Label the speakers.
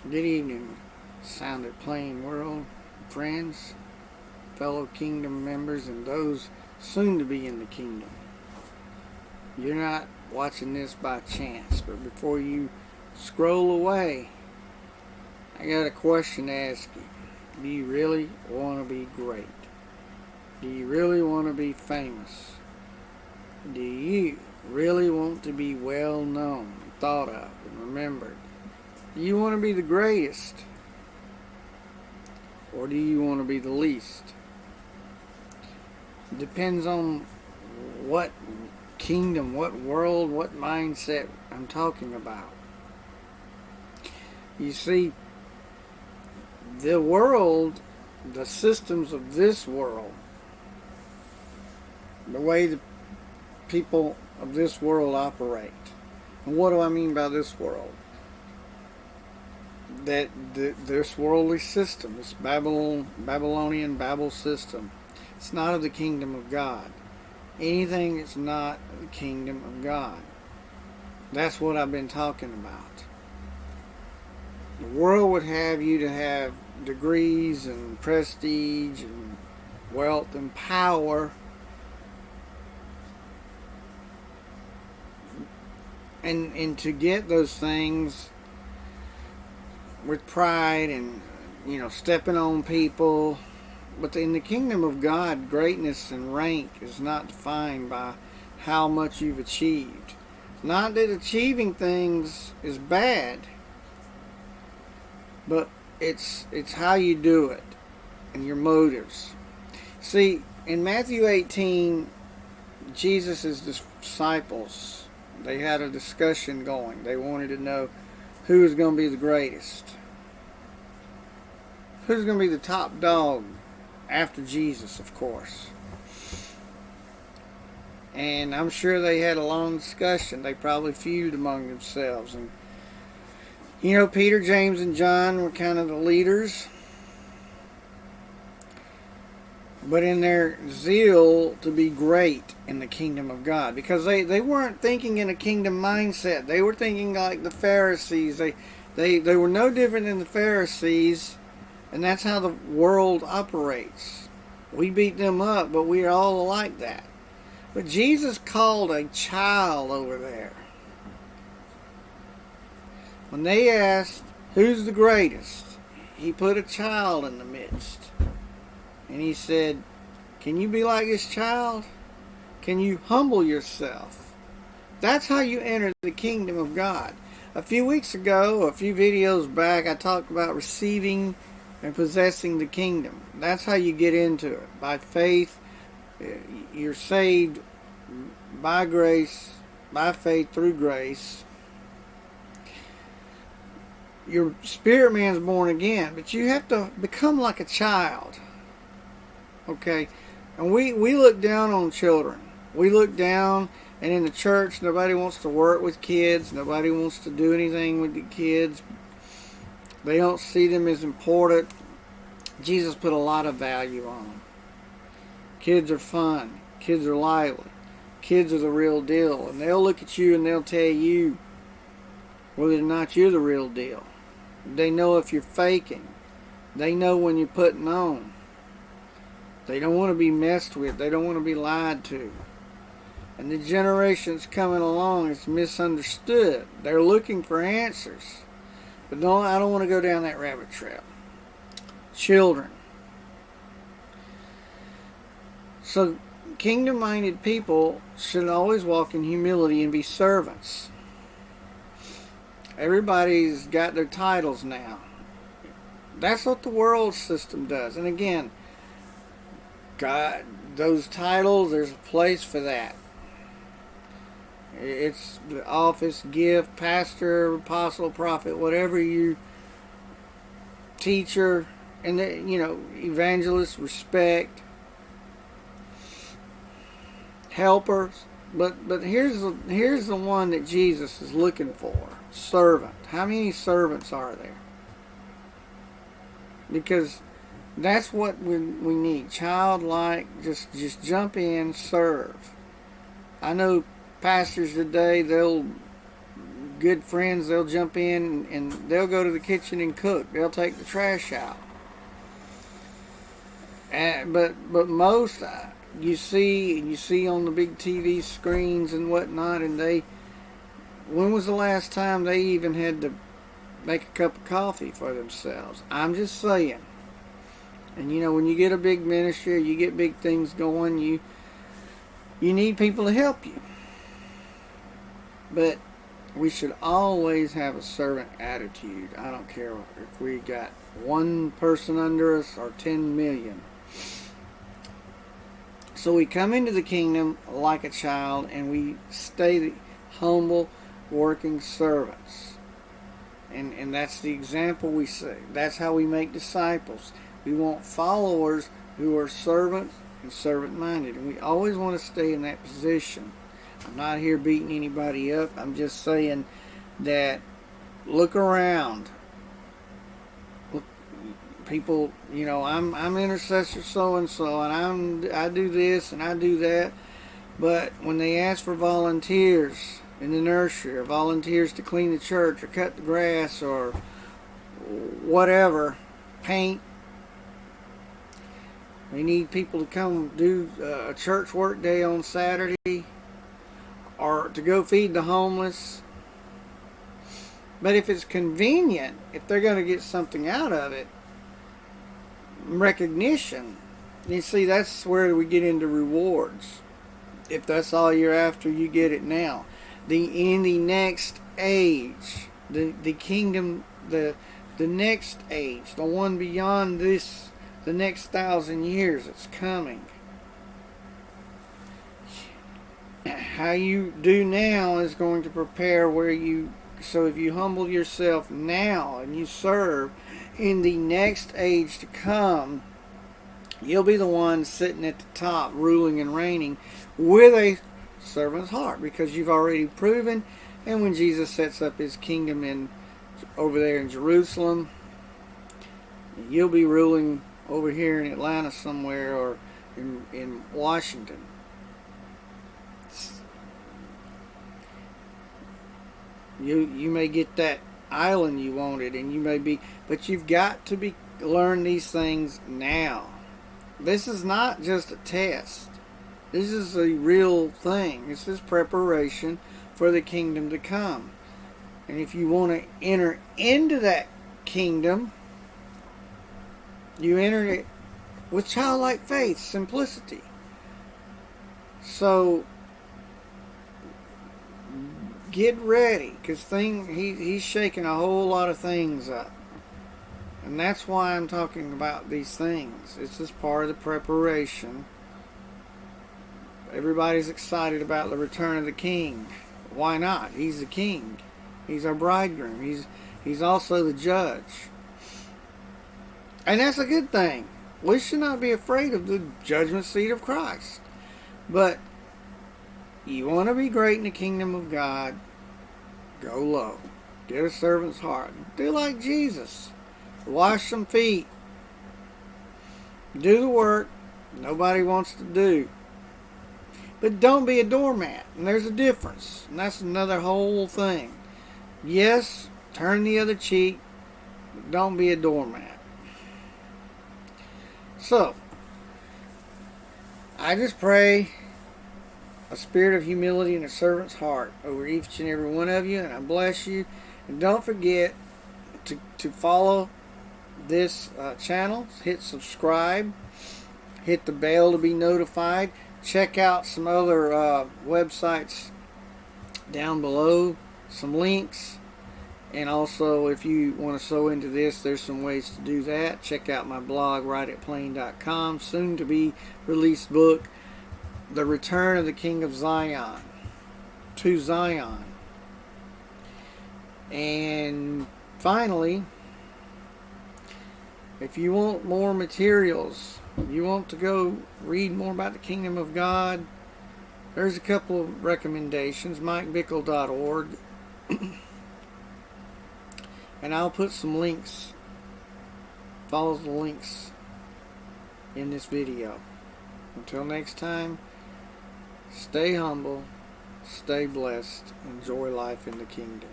Speaker 1: Good evening, Sounded Plain world, friends, fellow kingdom members, and those soon to be in the kingdom. You're not watching this by chance, but before you scroll away, I got a question to ask you. Do you really want to be great? Do you really want to be famous? Do you really want to be well known, thought of, and remembered? Do you want to be the greatest? Or do you want to be the least? It depends on what kingdom, what world, what mindset I'm talking about. You see, the world, the systems of this world, the way the people of this world operate. And what do I mean by this world? That this worldly system, this Babylonian Babel system, it's not of the kingdom of God. Anything that's not the kingdom of God. That's what I've been talking about. The world would have you to have degrees and prestige and wealth and power, and to get those things with pride and stepping on people. But in the kingdom of God, greatness and rank is not defined by how much you've achieved. Not that achieving things is bad, but it's how you do it and your motives. See, in Matthew 18, Jesus' disciples, they had a discussion going. They wanted to know who is going to be the greatest. Who's going to be the top dog after Jesus, of course. And I'm sure they had a long discussion. They probably feuded among themselves. And, Peter, James, and John were kind of the leaders. But in their zeal to be great in the kingdom of God, because they weren't thinking in a kingdom mindset. They were thinking like the Pharisees. They were no different than the Pharisees, and that's how the world operates. We beat them up, but we are all like that. But Jesus called a child over there. When they asked, who's the greatest? He put a child in the midst. And he said, can you be like this child? Can you humble yourself? That's how you enter the kingdom of God. A few weeks ago, a few videos back, I talked about receiving and possessing the kingdom. That's how you get into it. By faith, you're saved by grace, by faith through grace. Your spirit man's born again, but you have to become like a child. Okay, and we look down on children. We look down, and in the church, nobody wants to work with kids. Nobody wants to do anything with the kids. They don't see them as important. Jesus put a lot of value on them. Kids are fun. Kids are lively. Kids are the real deal. And they'll look at you and they'll tell you whether or not you're the real deal. They know if you're faking. They know when you're putting on. They don't want to be messed with. They don't want to be lied to. And the generations coming along is misunderstood. They're looking for answers. But no, I don't want to go down that rabbit trail. Children. So, kingdom-minded people should always walk in humility and be servants. Everybody's got their titles now. That's what the world system does. And again, God, those titles, there's a place for that. It's the office, gift, pastor, apostle, prophet, whatever you, teacher, and evangelist, respect, helpers. But here's the one that Jesus is looking for: servant. How many servants are there? Because that's what we need. Childlike, just jump in, serve. I know pastors today, they'll good friends, they'll jump in and they'll go to the kitchen and cook. They'll take the trash out. But most you see on the big TV screens and whatnot, and when was the last time they even had to make a cup of coffee for themselves? I'm just saying. And when you get a big ministry, you get big things going, you need people to help you. But we should always have a servant attitude. I don't care if we got one person under us or 10 million. So we come into the kingdom like a child, and we stay the humble, working servants. And that's the example we see. That's how we make disciples. We want followers who are servants and servant-minded. And we always want to stay in that position. I'm not here beating anybody up. I'm just saying that look around. Look, people, I'm intercessor so-and-so, and I do this and I do that. But when they ask for volunteers in the nursery, or volunteers to clean the church, or cut the grass, or whatever, paint, they need people to come do a church work day on Saturday, or to go feed the homeless. But if it's convenient, if they're going to get something out of it, recognition, you see, that's where we get into rewards. If that's all you're after, you get it now. In the next age, the kingdom, the next age, the one beyond this, the next 1,000 years that's coming. How you do now is going to prepare so if you humble yourself now and you serve, in the next age to come, you'll be the one sitting at the top, ruling and reigning with a servant's heart, because you've already proven. And when Jesus sets up his kingdom over there in Jerusalem, you'll be ruling over here in Atlanta somewhere, or in Washington. You may get that island you wanted, and but you've got to learn these things now. This is not just a test. This is a real thing. This is preparation for the kingdom to come. And if you want to enter into that kingdom, you enter it with childlike faith, simplicity. So get ready, because he's shaking a whole lot of things up. And that's why I'm talking about these things. It's just part of the preparation. Everybody's excited about the return of the king. Why not? He's the king. He's our bridegroom. He's also the judge. And that's a good thing. We should not be afraid of the judgment seat of Christ. But you want to be great in the kingdom of God, go low. Get a servant's heart. Do like Jesus. Wash some feet. Do the work nobody wants to do. But don't be a doormat. And there's a difference. And that's another whole thing. Yes, turn the other cheek, but don't be a doormat. So, I just pray a spirit of humility and a servant's heart over each and every one of you, and I bless you. And don't forget to follow this channel. Hit subscribe. Hit the bell to be notified. Check out some other websites down below, some links. And also, if you want to sew into this, there's some ways to do that. Check out my blog, sounditplain.com. Soon to be released book, The Return of the King of Zion, to Zion. And finally, if you want more materials, you want to go read more about the kingdom of God, there's a couple of recommendations. MikeBickle.org. And I'll put some links. Follow the links in this video. Until next time, stay humble, stay blessed, enjoy life in the kingdom.